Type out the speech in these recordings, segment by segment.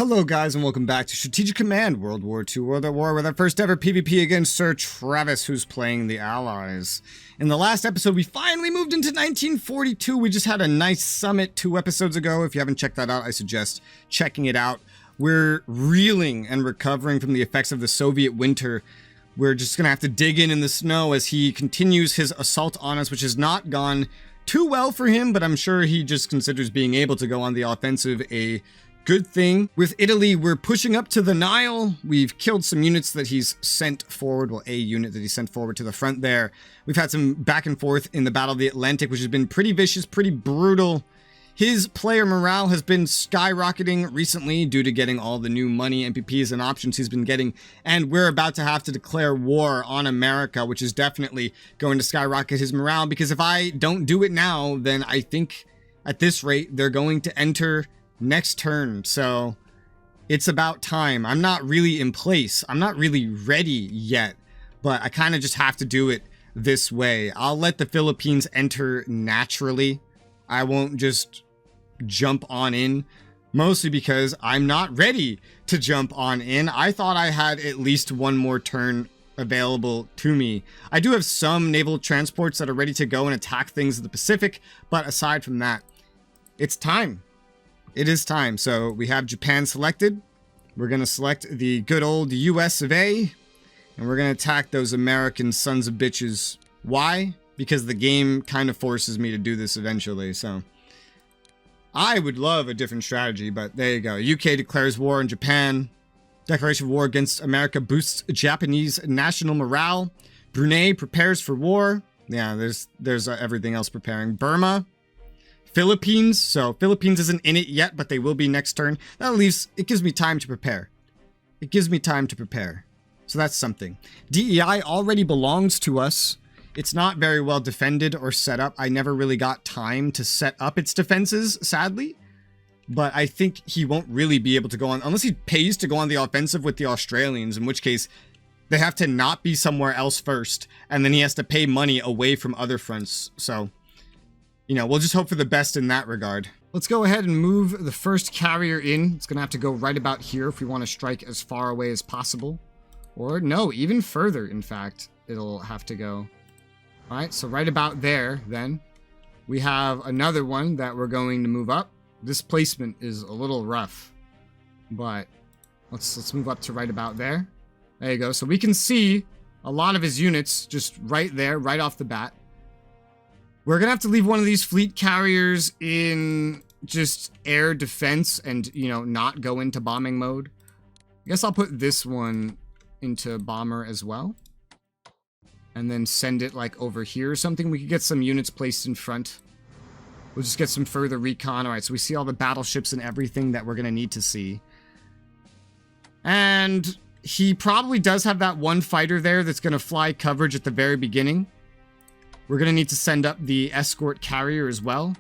Hello guys and welcome back to Strategic Command World War II World at War with our first ever PvP against SirTravis, who's playing the Allies. In the last episode we finally moved into 1942. We just had a nice summit 2 episodes ago. If you haven't checked that out, I suggest checking it out. We're reeling and recovering from the effects of the Soviet winter. We're just gonna have to dig in the snow as he continues his assault on us, which has not gone too well for him, but I'm sure he just considers being able to go on the offensive a good thing. With Italy, we're pushing up to the Nile. We've killed some units that he's sent forward. Well, a unit that he sent forward to the front there. We've had some back and forth in the Battle of the Atlantic, which has been pretty vicious, pretty brutal. His player morale has been skyrocketing recently due to getting all the new money, MPPs, and options he's been getting. And we're about to have to declare war on America, which is definitely going to skyrocket his morale. Because if I don't do it now, then I think at this rate, they're going to enter next turn. So it's about time. I'm not really in place. I'm not really ready yet, but I kind of just have to do it this way. I'll let the Philippines enter naturally. I won't just jump on in, mostly because I'm not ready to jump on in. I thought I had at least one more turn available to me. I do have some naval transports that are ready to go and attack things in the Pacific, but aside from that, it's time. It is time. So we have Japan selected. We're going to select the good old US of A. And we're going to attack those American sons of bitches. Why? Because the game kind of forces me to do this eventually. So I would love a different strategy, but there you go. UK declares war on Japan. Declaration of war against America boosts Japanese national morale. Brunei prepares for war. Yeah, there's everything else preparing. Burma. Philippines, so Philippines isn't in it yet, but they will be next turn. That leaves, it gives me time to prepare. It gives me time to prepare. So that's something. DEI already belongs to us. It's not very well defended or set up. I never really got time to set up its defenses, sadly. But I think he won't really be able to go on, unless he pays to go on the offensive with the Australians, in which case they have to not be somewhere else first, and then he has to pay money away from other fronts. So, you know, we'll just hope for the best in that regard. Let's go ahead and move the first carrier in. It's going to have to go right about here if we want to strike as far away as possible. Or no, even further, in fact, it'll have to go. All right, so right about there, then. We have another one that we're going to move up. This placement is a little rough, but let's move up to right about there. There you go. So we can see a lot of his units just right there, right off the bat. We're going to have to leave one of these fleet carriers in just air defense and, you know, not go into bombing mode. I guess I'll put this one into bomber as well. And then send it, like, over here or something. We could get some units placed in front. We'll just get some further recon. All right, so we see all the battleships and everything that we're going to need to see. And he probably does have that one fighter there that's going to fly coverage at the very beginning. We're going to need to send up the escort carrier as well.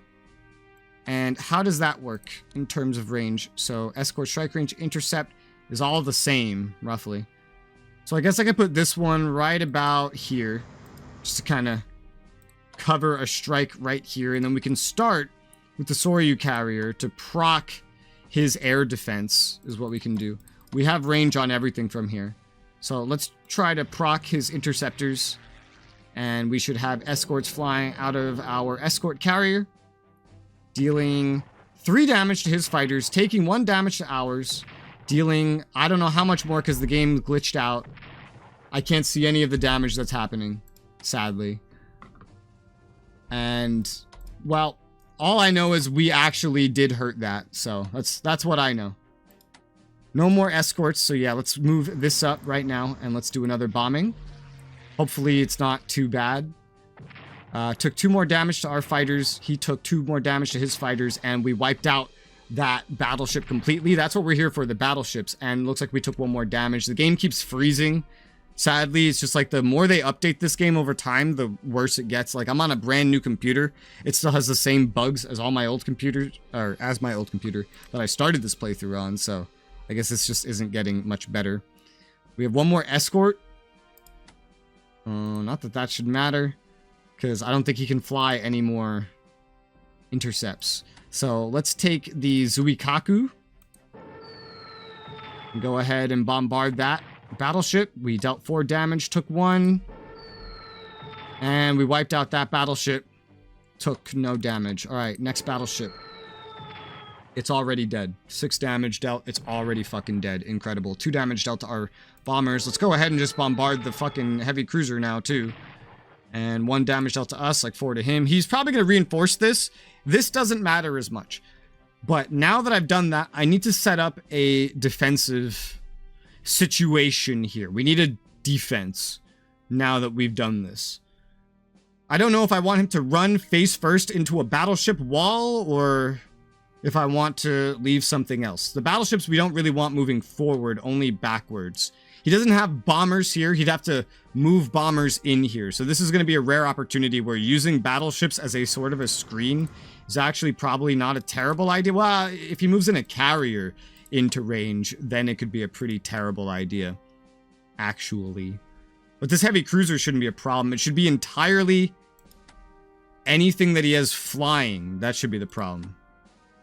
And how does that work in terms of range? So escort, strike range, intercept is all the same, roughly. So I guess I could put this one right about here, just to kind of cover a strike right here. And then we can start with the Soryu carrier to proc his air defense is what we can do. We have range on everything from here. So let's try to proc his interceptors. And we should have escorts flying out of our escort carrier, dealing 3 damage to his fighters, taking 1 damage to ours, dealing I don't know how much more because the game glitched out. I can't see any of the damage that's happening, sadly. And, well, all I know is we actually did hurt that, so that's what I know. No more escorts, so yeah, let's move this up right now and let's do another bombing. Hopefully it's not too bad. Took 2 more damage to our fighters. He took 2 more damage to his fighters. And we wiped out that battleship completely. That's what we're here for, the battleships. And looks like we took 1 more damage. The game keeps freezing. Sadly, it's just like the more they update this game over time, the worse it gets. Like, I'm on a brand new computer. It still has the same bugs as all my old computers. Or as my old computer that I started this playthrough on. So I guess this just isn't getting much better. We have 1 more escort. Not that that should matter, because I don't think he can fly any more intercepts. So let's take the Zuikaku Go ahead and bombard that battleship. We dealt 4 damage, took 1. And we wiped out that battleship. Took no damage. All right, next battleship. It's already dead. 6 damage dealt. It's already fucking dead. Incredible. 2 damage dealt to our bombers. Let's go ahead and just bombard the fucking heavy cruiser now, too. And 1 damage dealt to us, like 4 to him. He's probably going to reinforce this. This doesn't matter as much. But now that I've done that, I need to set up a defensive situation here. We need a defense now that we've done this. I don't know if I want him to run face first into a battleship wall or if I want to leave something else. The battleships we don't really want moving forward, only backwards. He doesn't have bombers here. He'd have to move bombers in here. So this is going to be a rare opportunity where using battleships as a sort of a screen is actually probably not a terrible idea. Well, if he moves in a carrier into range, then it could be a pretty terrible idea, actually. But this heavy cruiser shouldn't be a problem. It should be entirely anything that he has flying. That should be the problem.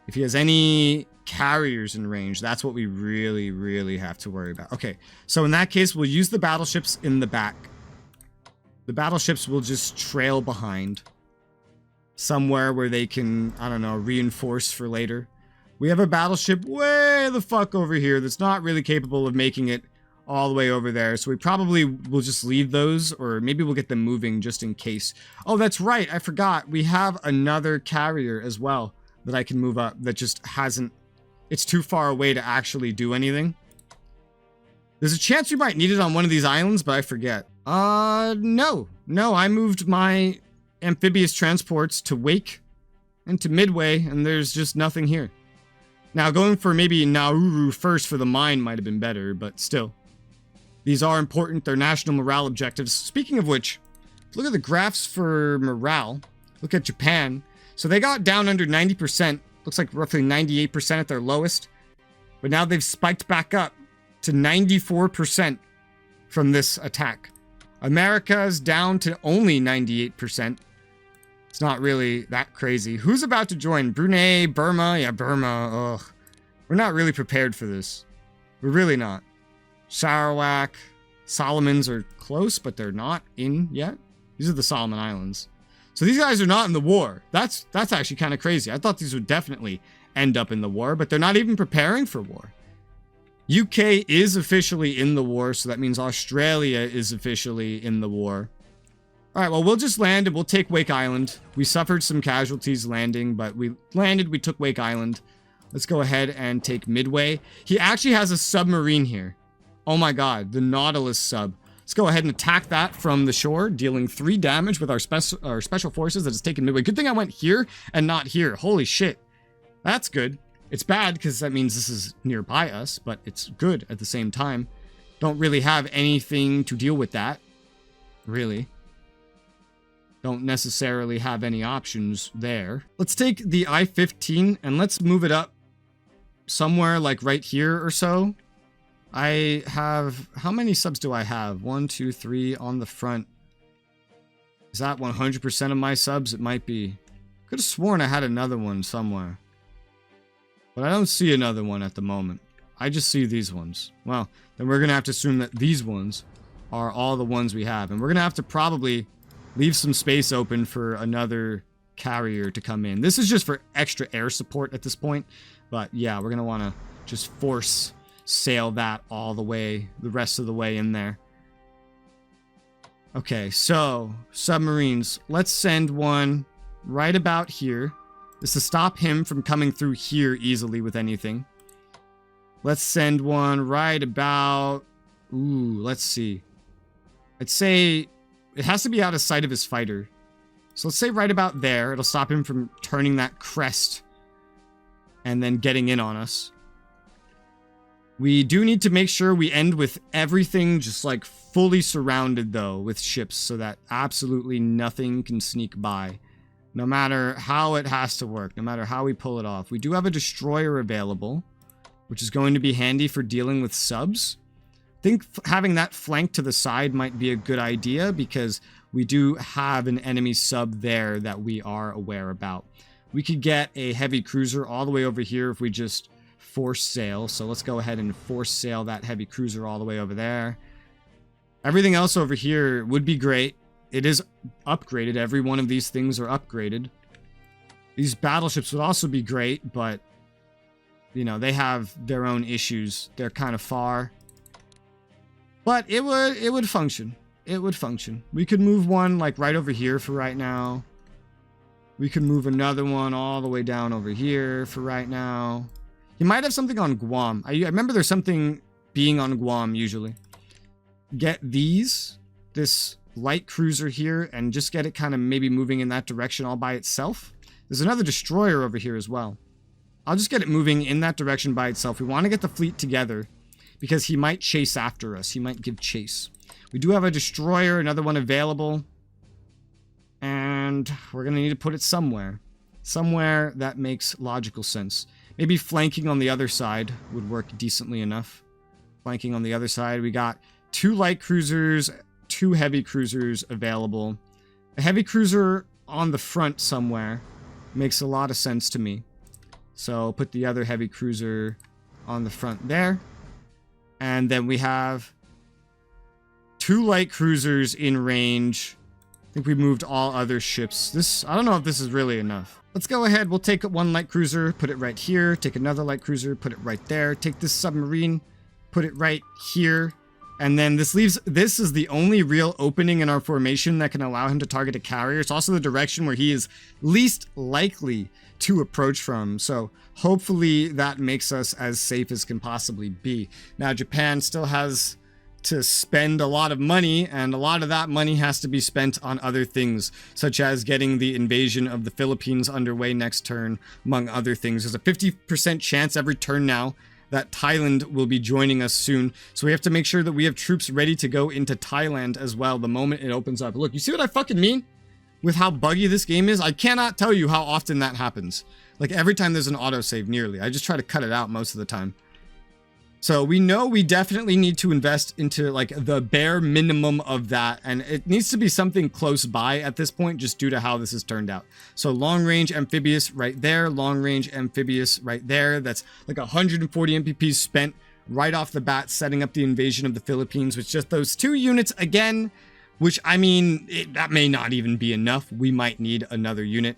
If he has any carriers in range, that's what we really, really have to worry about. Okay, so in that case, we'll use the battleships in the back. The battleships will just trail behind somewhere where they can, I don't know, reinforce for later. We have a battleship way the fuck over here that's not really capable of making it all the way over there. So we probably will just leave those, or maybe we'll get them moving just in case. Oh, that's right. I forgot. We have another carrier as well that I can move up that just hasn't... It's too far away to actually do anything. There's a chance we might need it on one of these islands, but I forget. No. No, I moved my amphibious transports to Wake and to Midway, and there's just nothing here. Now, going for maybe Nauru first for the mine might have been better, but still. These are important. They're national morale objectives. Speaking of which, look at the graphs for morale. Look at Japan. So they got down under 90%. Looks like roughly 98% at their lowest. But now they've spiked back up to 94% from this attack. America's down to only 98%. It's not really that crazy. Who's about to join? Brunei, Burma? Yeah, Burma. Ugh. We're not really prepared for this. We're really not. Sarawak, Solomons are close, but they're not in yet. These are the Solomon Islands. So these guys are not in the war. That's actually kind of crazy. I thought these would definitely end up in the war, but they're not even preparing for war. UK is officially in the war, so that means Australia is officially in the war. All right, well, we'll just land and we'll take Wake Island. We suffered some casualties landing, but we landed, we took Wake Island. Let's go ahead and take Midway. He actually has a submarine here. Oh my god, the Nautilus sub. Let's go ahead and attack that from the shore, dealing 3 damage with our special forces that has taken Midway. Good thing I went here and not here. Holy shit. That's good. It's bad because that means this is nearby us, but it's good at the same time. Don't really have anything to deal with that. Really. Don't necessarily have any options there. Let's take the I-15 and let's move it up somewhere like right here or so. I have... How many subs do I have? 1, 2, 3 on the front. Is that 100% of my subs? It might be. Could have sworn I had another one somewhere. But I don't see another one at the moment. I just see these ones. Well, then we're going to have to assume that these ones are all the ones we have. And we're going to have to probably leave some space open for another carrier to come in. This is just for extra air support at this point. But yeah, we're going to want to just force sail that all the way, the rest of the way in there. Okay, so submarines. Let's send one right about here. This is to stop him from coming through here easily with anything. Let's send one right about... Ooh, let's see. I'd say it has to be out of sight of his fighter. So let's say right about there. It'll stop him from turning that crest and then getting in on us. We do need to make sure we end with everything just like fully surrounded though with ships so that absolutely nothing can sneak by. No matter how it has to work, no matter how we pull it off. We do have a destroyer available, which is going to be handy for dealing with subs. I think having that flanked to the side might be a good idea because we do have an enemy sub there that we are aware about. We could get a heavy cruiser all the way over here if we just force sail. So let's go ahead and force sail that heavy cruiser all the way over there. Everything else over here would be great. It is upgraded. Every one of these things are upgraded. These battleships would also be great, but, you know, they have their own issues. They're kind of far. But it would function. It would function. We could move one, like, right over here for right now. We could move another one all the way down over here for right now. You might have something on Guam. I remember there's something being on Guam, usually. Get these. This light cruiser here, and just get it kind of maybe moving in that direction all by itself. There's another destroyer over here as well. I'll just get it moving in that direction by itself. We want to get the fleet together because he might chase after us. He might give chase. We do have a destroyer, another one available. And we're going to need to put it somewhere. Somewhere that makes logical sense. Maybe flanking on the other side would work decently enough. Flanking on the other side. We got 2 light cruisers, 2 heavy cruisers available. A heavy cruiser on the front somewhere makes a lot of sense to me. So put the other heavy cruiser on the front there. And then we have 2 light cruisers in range. I think we moved all other ships. I don't know if this is really enough. Let's go ahead. We'll take 1 light cruiser, put it right here. Take another light cruiser, put it right there. Take this submarine, put it right here. And then this is the only real opening in our formation that can allow him to target a carrier. It's also the direction where he is least likely to approach from. So hopefully that makes us as safe as can possibly be. Now, Japan still has to spend a lot of money, and a lot of that money has to be spent on other things, such as getting the invasion of the Philippines underway next turn, among other things. There's a 50% chance every turn now that Thailand will be joining us soon. So we have to make sure that we have troops ready to go into Thailand as well the moment it opens up. Look, you see what I fucking mean? With how buggy this game is? I cannot tell you how often that happens. Like every time there's an autosave nearly. I just try to cut it out most of the time. So we know we definitely need to invest into like the bare minimum of that. And it needs to be something close by at this point, just due to how this has turned out. So long range amphibious right there, long range amphibious right there. That's like 140 MPPs spent right off the bat, setting up the invasion of the Philippines with just those 2 units again, which I mean, that may not even be enough. We might need another unit.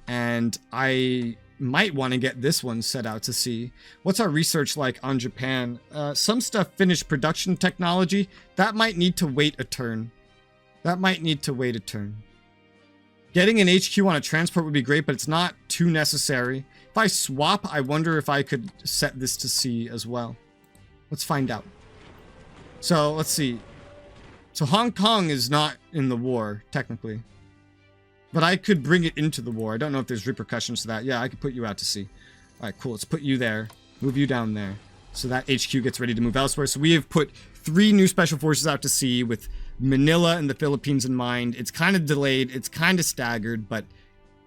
And I might want to get this one set out to sea. What's our research like on Japan? Some stuff finished production technology. That might need to wait a turn. Getting an HQ on a transport would be great, but it's not too necessary. If I swap, I wonder if I could set this to sea as well. Let's find out. So let's see. So Hong Kong is not in the war, technically. But I could bring it into the war. I don't know if there's repercussions to that. Yeah, I could put you out to sea. All right, cool. Let's put you there. Move you down there. So that HQ gets ready to move elsewhere. So we have put 3 new special forces out to sea with Manila and the Philippines in mind. It's kind of delayed. It's kind of staggered, but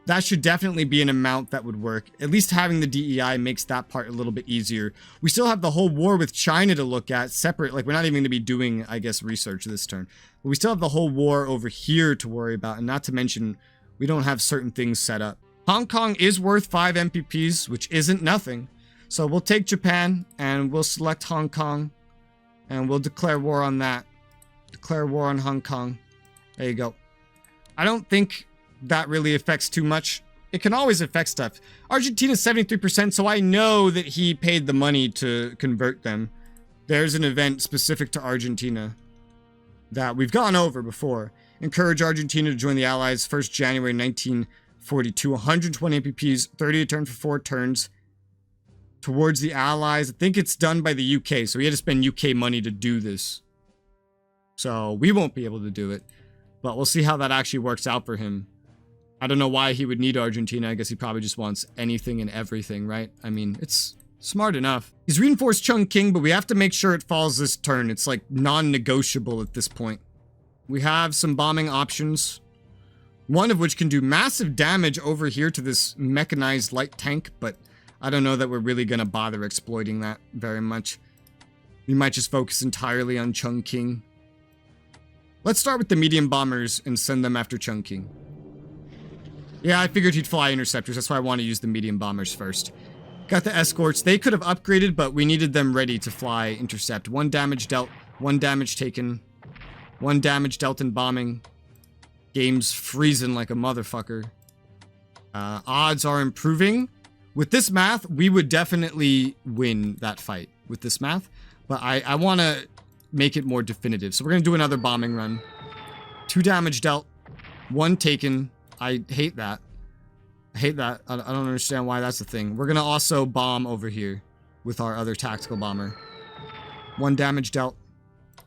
that should definitely be an amount that would work. At least having the DEI makes that part a little bit easier. We still have the whole war with China to look at separate. Like, we're not even going to be doing, I guess, research this turn. But we still have the whole war over here to worry about. And not to mention, we don't have certain things set up. Hong Kong is worth 5 MPPs, which isn't nothing. So we'll take Japan and we'll select Hong Kong and we'll declare war on that. Declare war on Hong Kong. There you go. I don't think that really affects too much. It can always affect stuff. Argentina's 73%, so I know that he paid the money to convert them. There's an event specific to Argentina that we've gone over before. Encourage Argentina to join the Allies 1st January 1942. 120 MPPs, 30 a turn for 4 turns towards the Allies. I think it's done by the UK, so he had to spend UK money to do this. So we won't be able to do it, but we'll see how that actually works out for him. I don't know why he would need Argentina. I guess he probably just wants anything and everything, right? I mean, it's smart enough. He's reinforced Chungking, but we have to make sure it falls this turn. It's like non-negotiable at this point. We have some bombing options, one of which can do massive damage over here to this mechanized light tank, but I don't know that we're really going to bother exploiting that very much. We might just focus entirely on Chungking. Let's start with the medium bombers and send them after Chungking. Yeah, I figured he'd fly interceptors. That's why I want to use the medium bombers first. Got the escorts. They could have upgraded, but we needed them ready to fly intercept. 1 damage dealt, 1 damage taken, 1 damage dealt in bombing. Game's freezing like a motherfucker. Odds are improving. With this math, we would definitely win that fight with this math. But I want to make it more definitive. So we're going to do another bombing run. 2 damage dealt, 1 taken. I hate that. I hate that. I don't understand why that's a thing. We're going to also bomb over here with our other tactical bomber. 1 damage dealt,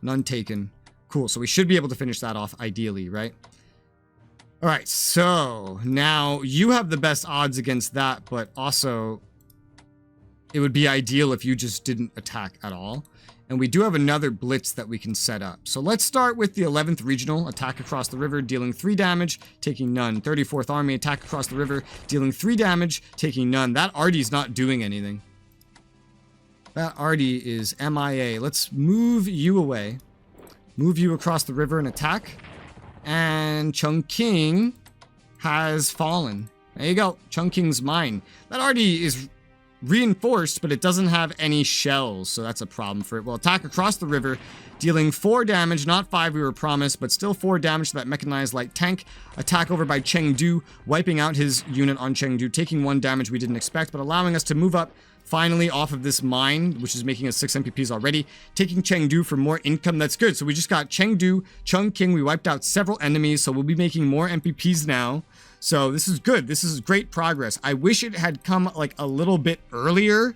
none taken. Cool, so we should be able to finish that off ideally, right? Alright, so now you have the best odds against that, but also it would be ideal if you just didn't attack at all. And we do have another blitz that we can set up. So let's start with the 11th Regional, attack across the river, dealing 3 damage, taking none. 34th Army, attack across the river, dealing 3 damage, taking none. That Artie's not doing anything. That Artie is MIA. Let's move you away. Move you across the river and attack. And Chungking has fallen. There you go. Chungking's mine. That Artie is reinforced, but it doesn't have any shells, so that's a problem for it. We'll attack across the river, dealing 4 damage, not 5 we were promised, but still 4 damage to that mechanized light tank. Attack over by Chengdu, wiping out his unit on Chengdu, taking 1 damage we didn't expect, but allowing us to move up finally off of this mine, which is making us 6 MPPs already, taking Chengdu for more income. That's good. So we just got Chengdu, Chungking, we wiped out several enemies, so we'll be making more MPPs now. So this is good. This is great progress. I wish it had come like a little bit earlier,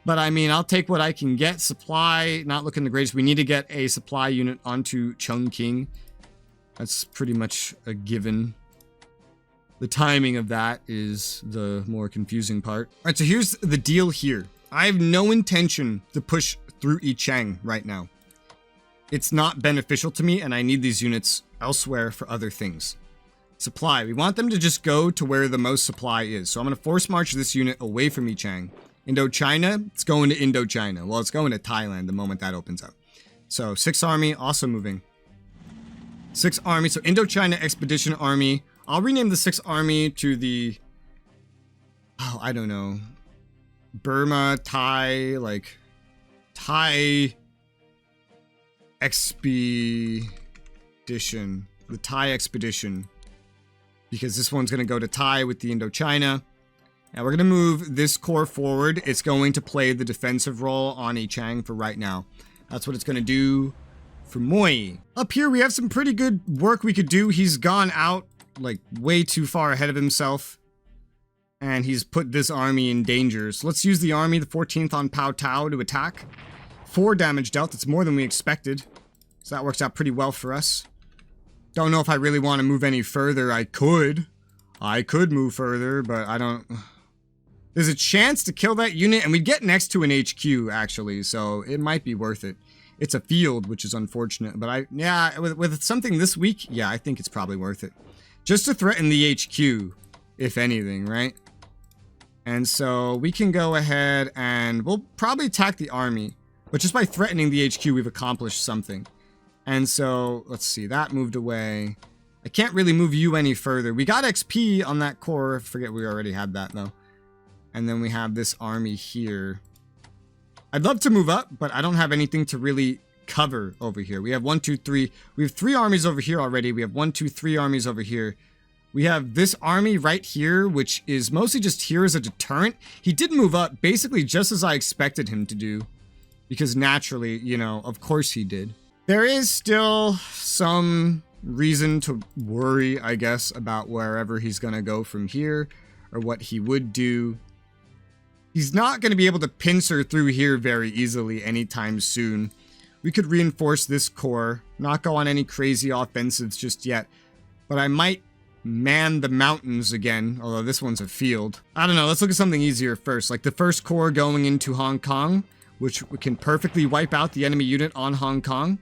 but I mean, I'll take what I can get. Supply, not looking the greatest. We need to get a supply unit onto Chungking. That's pretty much a given. The timing of that is the more confusing part. All right, so here's the deal here. I have no intention to push through Yichang right now. It's not beneficial to me, and I need these units elsewhere for other things. Supply. We want them to just go to where the most supply is. So I'm going to force march this unit away from Yichang. Indochina, it's going to Indochina. Well, it's going to Thailand the moment that opens up. So 6th Army, also moving. 6th Army, so Indochina Expedition Army. I'll rename the 6th Army to the, oh, I don't know, Burma, Thai, like, Thai Expedition. The Thai Expedition. Because this one's going to go to Thai with the Indochina. And we're going to move this corps forward. It's going to play the defensive role on Yichang for right now. That's what it's going to do for Moi. Up here, we have some pretty good work we could do. He's gone out like way too far ahead of himself, and he's put this army in danger. So let's use the army, the 14th on Pao Tao, to attack. 4 damage dealt. It's more than we expected, so that works out pretty well for us. Don't know if I really want to move any further. I could move further, but I don't. There's a chance to kill that unit, and we'd get next to an HQ actually, so it might be worth it. It's a field, which is unfortunate, but yeah, with something this weak, yeah, I think it's probably worth it. Just to threaten the HQ, if anything, right? And so we can go ahead and we'll probably attack the army. But just by threatening the HQ, we've accomplished something. And so, let's see, that moved away. I can't really move you any further. We got XP on that core. I forget we already had that, though. And then we have this army here. I'd love to move up, but I don't have anything to really cover over here. We have 1, 2, 3. We have 3 armies over here already. We have 1, 2, 3 armies over here. We have this army right here, which is mostly just here as a deterrent. He did move up basically just as I expected him to do, because naturally, you know, of course he did. There is still some reason to worry, I guess, about wherever he's gonna go from here, or what he would do. He's not going to be able to pincer through here very easily anytime soon. We could reinforce this core, not go on any crazy offensives just yet, but I might man the mountains again, although this one's a field. I don't know, let's look at something easier first, like the first corps going into Hong Kong, which can perfectly wipe out the enemy unit on Hong Kong.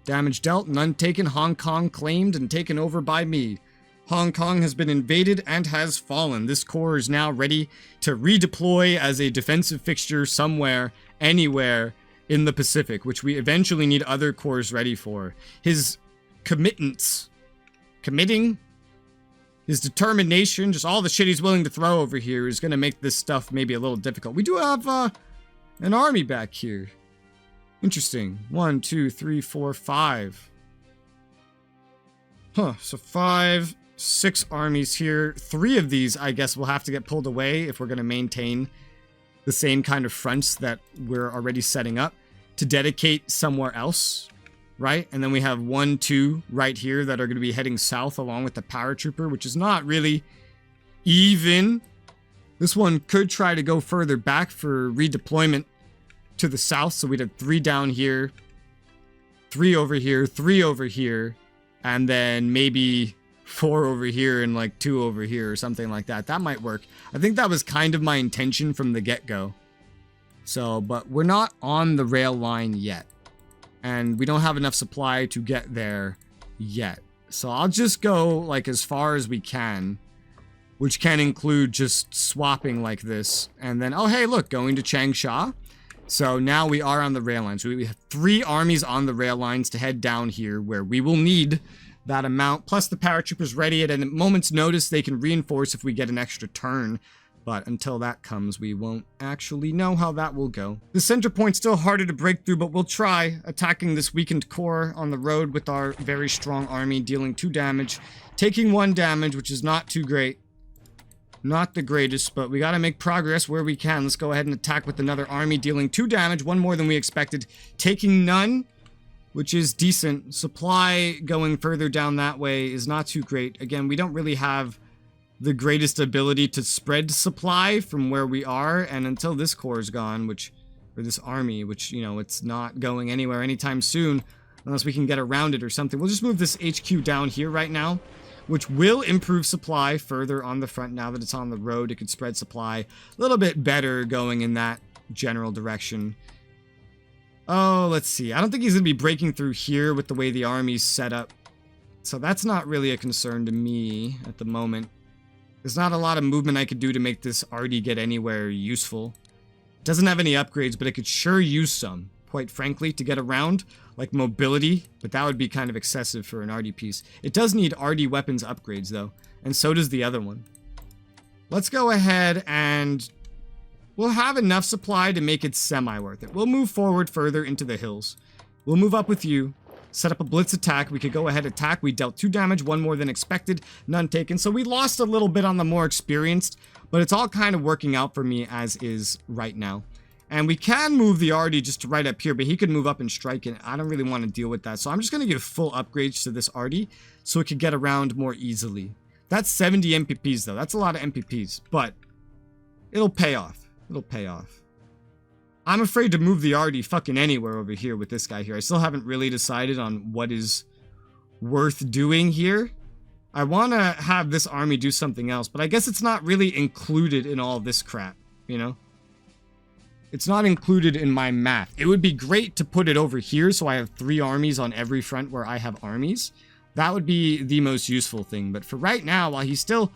Damage dealt, none taken, Hong Kong claimed and taken over by me. Hong Kong has been invaded and has fallen. This corps is now ready to redeploy as a defensive fixture somewhere, anywhere in the Pacific, which we eventually need other corps ready for. His his determination, just all the shit he's willing to throw over here is going to make this stuff maybe a little difficult. We do have an army back here. Interesting. 1, 2, 3, 4, 5. Huh, so 5, 6 armies here. 3 of these, I guess, will have to get pulled away if we're going to maintain the same kind of fronts that we're already setting up to dedicate somewhere else, right? And then we have 1, 2 right here that are going to be heading south along with the paratrooper, which is not really even. This one could try to go further back for redeployment to the south, so we'd have 3 down here, 3 over here, 3 over here, and then maybe 4 over here and like 2 over here or something like that. That might work. I think that was kind of my intention from the get-go. So, but we're not on the rail line yet, and we don't have enough supply to get there yet. So I'll just go like as far as we can, which can include just swapping like this, and then, oh hey, look, going to Changsha. So now we are on the rail lines. We have 3 armies on the rail lines to head down here, where we will need that amount, plus the paratroopers ready at a moment's notice. They can reinforce if we get an extra turn, but until that comes, we won't actually know how that will go. The center point's still harder to break through, but we'll try attacking this weakened core on the road with our very strong army, dealing 2 damage, taking 1 damage, which is not too great. Not the greatest, but we gotta make progress where we can. Let's go ahead and attack with another army, dealing 2 damage, 1 more than we expected, taking none, which is decent. Supply going further down that way is not too great. Again, we don't really have the greatest ability to spread supply from where we are, and until this core is gone, or this army, which, you know, it's not going anywhere anytime soon, unless we can get around it or something. We'll just move this HQ down here right now, which will improve supply further on the front. Now that it's on the road, it could spread supply a little bit better going in that general direction. Oh, let's see. I don't think he's going to be breaking through here with the way the army's set up. So that's not really a concern to me at the moment. There's not a lot of movement I could do to make this RD get anywhere useful. It doesn't have any upgrades, but it could sure use some, quite frankly, to get around, like mobility, but that would be kind of excessive for an RD piece. It does need RD weapons upgrades, though, and so does the other one. Let's go ahead and we'll have enough supply to make it semi-worth it. We'll move forward further into the hills. We'll move up with you, set up a blitz attack. We could go ahead attack. We dealt 2 damage, 1 more than expected, none taken. So we lost a little bit on the more experienced, but it's all kind of working out for me as is right now. And we can move the RD just to right up here, but he could move up and strike it. I don't really want to deal with that. So I'm just going to give full upgrades to this RD so it could get around more easily. That's 70 MPPs though. That's a lot of MPPs, but it'll pay off. It'll pay off. I'm afraid to move the RD fucking anywhere over here with this guy here. I still haven't really decided on what is worth doing here. I want to have this army do something else, but I guess it's not really included in all this crap, you know? It's not included in my math. It would be great to put it over here so I have 3 armies on every front where I have armies. That would be the most useful thing. But for right now, while he's still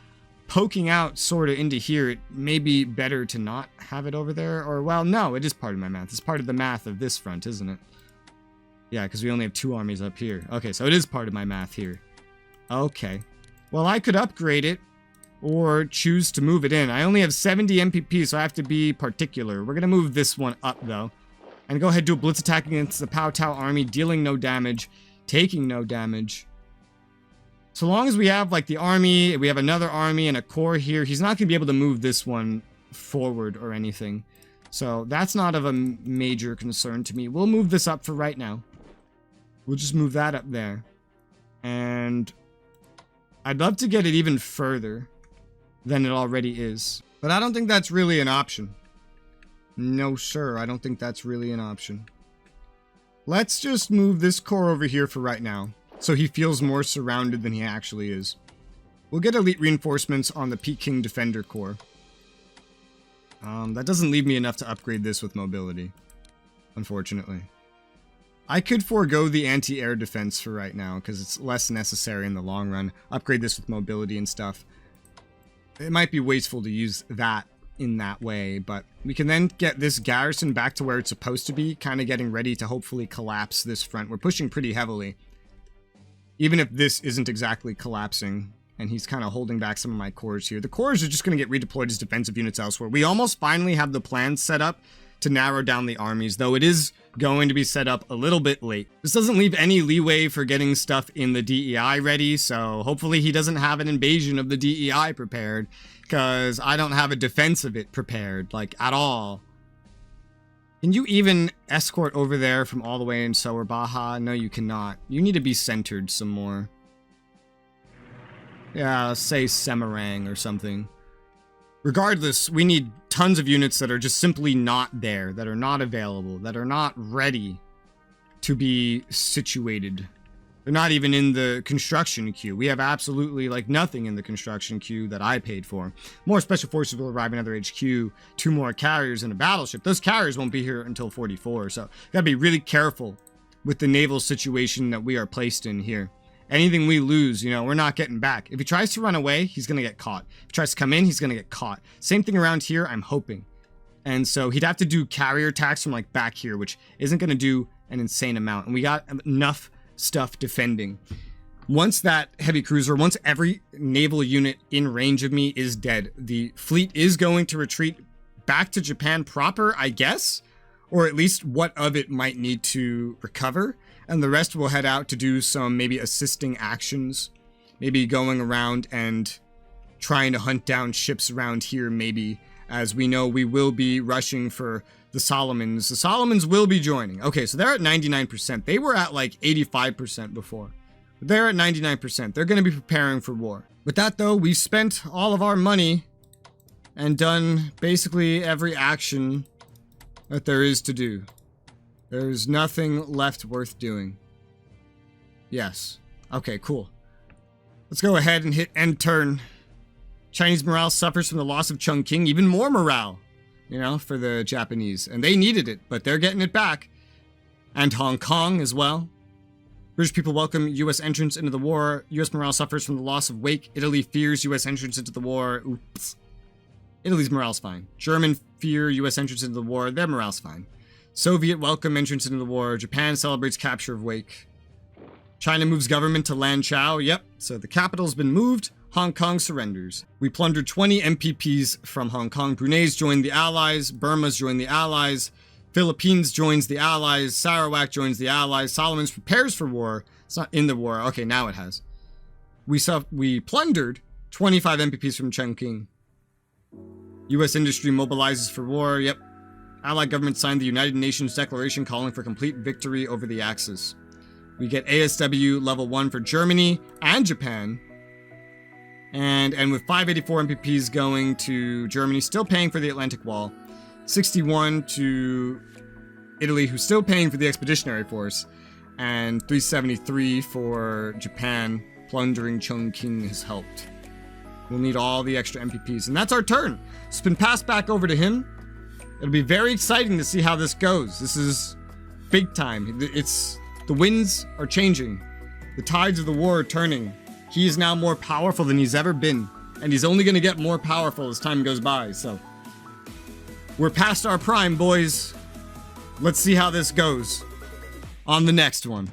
poking out sort of into here, it may be better to not have it over there. Or, well, no, it is part of my math. It's part of the math of this front, isn't it? Yeah, because we only have 2 armies up here. Okay, so it is part of my math here. Okay. Well, I could upgrade it or choose to move it in. I only have 70 MPP, so I have to be particular. We're going to move this one up, though, and go ahead and do a blitz attack against the Pow Tau army, dealing no damage, taking no damage. So long as we have, like, the army, we have another army and a core here, he's not going to be able to move this one forward or anything. So that's not of a major concern to me. We'll move this up for right now. We'll just move that up there. And I'd love to get it even further than it already is. But I don't think that's really an option. No, sir, I don't think that's really an option. Let's just move this core over here for right now, so he feels more surrounded than he actually is. We'll get elite reinforcements on the Peking Defender core. That doesn't leave me enough to upgrade this with mobility, unfortunately. I could forego the anti-air defense for right now, because it's less necessary in the long run. Upgrade this with mobility and stuff. It might be wasteful to use that in that way, but we can then get this garrison back to where it's supposed to be, kind of getting ready to hopefully collapse this front. We're pushing pretty heavily. Even if this isn't exactly collapsing, And he's kind of holding back some of my cores here. The cores are just going to get redeployed as defensive units elsewhere. We almost finally have the plan set up to narrow down the armies, though it is going to be set up a little bit late. This doesn't leave any leeway for getting stuff in the DEI ready, so hopefully he doesn't have an invasion of the DEI prepared, because I don't have a defense of it prepared, like, at all. Can you even escort over there from all the way in Sower Baja? No, you cannot. You need to be centered some more. Yeah, let's say Semarang or something. Regardless, we need tons of units that are just simply not there, that are not available, that are not ready to be situated. They're not even in the construction queue. We have absolutely like nothing in the construction queue that I paid for. More special forces will arrive in another HQ, 2 more carriers and a battleship. Those carriers won't be here until 44, so gotta be really careful with the naval situation that we are placed in here. Anything we lose, you know, we're not getting back. If he tries to run away, he's going to get caught. If he tries to come in, he's going to get caught. Same thing around here, I'm hoping. And so he'd have to do carrier attacks from like back here, which isn't going to do an insane amount. And we got enough stuff defending. Once that heavy cruiser, once every naval unit in range of me is dead, the fleet is going to retreat back to Japan proper, I guess. Or at least what of it might need to recover. And the rest will head out to do some maybe assisting actions. Maybe going around and trying to hunt down ships around here maybe. As we know, we will be rushing for the Solomons. The Solomons will be joining. Okay, so they're at 99%. They were at like 85% before. But they're at 99%. They're going to be preparing for war. With that though, we've spent all of our money and done basically every action that there is to do. There's nothing left worth doing. Yes. Okay, cool. Let's go ahead and hit end turn. Chinese morale suffers from the loss of Chungking. Even more morale, you know, for the Japanese. And they needed it, but they're getting it back. And Hong Kong as well. British people welcome U.S. entrance into the war. U.S. morale suffers from the loss of Wake. Italy fears U.S. entrance into the war. Oops. Italy's morale's fine. German fear U.S. entrance into the war. Their morale's fine. Soviet welcome entrance into the war. Japan celebrates capture of Wake. China moves government to Lanchao. Yep, so the capital's been moved. Hong Kong surrenders. We plundered 20 MPPs from Hong Kong. Brunei's joined the Allies. Burma's joined the Allies. Philippines joins the Allies. Sarawak joins the Allies. Solomons prepares for war. It's not in the war. Okay, now it has. We plundered 25 MPPs from Chungking. U.S. industry mobilizes for war. Yep. Allied government signed the United Nations Declaration calling for complete victory over the Axis. We get ASW level 1 for Germany and Japan. And with 584 MPPs going to Germany, still paying for the Atlantic Wall. 61 to Italy, who's still paying for the Expeditionary Force. And 373 for Japan. Plundering Chungking has helped. We'll need all the extra MPPs. And that's our turn. It's been passed back over to him. It'll be very exciting to see how this goes. This is big time. The winds are changing. The tides of the war are turning. He is now more powerful than he's ever been. And he's only going to get more powerful as time goes by. So we're past our prime, boys. Let's see how this goes on the next one.